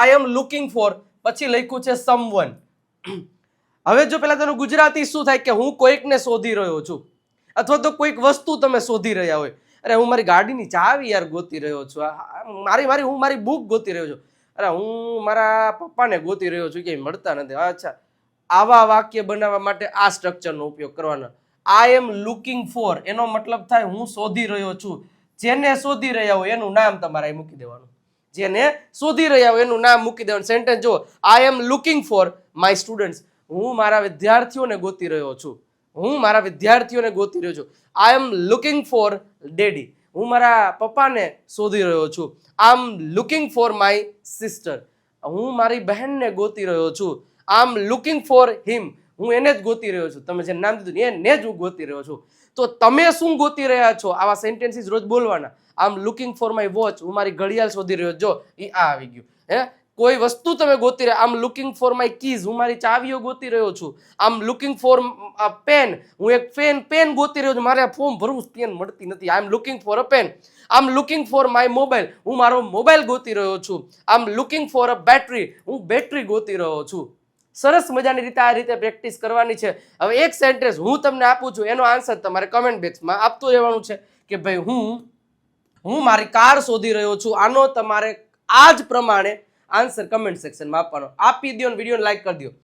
I am looking four, પછી લખ્યું છે સમવન. હવે જો પેલા તેનું ગુજરાતી શું થાય કે હું કોઈકને શોધી રહ્યો છું, અથવા તો કોઈક વસ્તુ તમે શોધી રહ્યા હોય. અરે હું મારી ગાડીની ચાવી યાર ગોતી રહ્યો છું, હું મારી બુક ગોતી રહ્યો છું, અરે હું મારા પપ્પાને ગોતી રહ્યો છું, કે મળતા નથી. અચ્છા, આવા વાક્ય બનાવવા માટે આ સ્ટ્રક્ચરનો ઉપયોગ કરવાનો. આઈ એમ લુકિંગ ફોર એનો મતલબ થાય હું શોધી રહ્યો છું. જેને શોધી રહ્યા હોય એનું નામ તમારે અહીં મૂકી દેવાનું. જેને શોધી રહ્યા હોય એનું નામ મૂકી દેવાનું. સેન્ટેન્સ જો, I am looking for my students, હું મારા વિદ્યાર્થીઓને ગોતી રહ્યો છું. હું મારા વિદ્યાર્થીઓને ગોતી રહ્યો છું. I am looking for daddy, હું મારા પપ્પાને શોધી રહ્યો છું. I am looking for my sister, હું મારી બહેનને ગોતી રહ્યો છું. I am looking for him, હું એને જ ગોતી રહ્યો છું. તમે જે નામ દીધું એને જ હું ગોતી રહ્યો છું. તો તમે શું ગોતી રહ્યા છો? આવા સેન્ટેન્સીસ રોજ બોલવાના. I am looking for my watch, હું મારી ઘડિયાળ શોધી રહ્યો. જો એ આ આવી ગયું. કોઈ વસ્તુ તમે ગોતી રહ્યા. I am looking for my keys, હું મારી ચાવીઓ ગોતી રહ્યો છું. I am looking for pen, હું એક પેન ગોતી રહ્યો છું. મારે ફોર્મ ભરવું, પેન મળતી નથી. I am looking for a pen. I am looking for my mobile, હું મારો મોબાઈલ ગોતી રહ્યો છું. I am looking for a battery, હું બેટરી ગોતી રહ્યો છું. સરસ મજાની રીતે આ રીતે પ્રેક્ટિસ કરવાની છે. હવે એક સેન્ટેન્સ હું તમને આપું છું, એનો આન્સર તમારે કમેન્ટ બોક્સમાં આપતું રહેવાનું છે કે ભાઈ હું મારી કાર શોધી રહ્યો છું. આનો તમારે આ જ પ્રમાણે આન્સર કમેન્ટ સેક્શનમાં આપવાનો. આપી દો, વિડીયોને લાઈક કરી દો.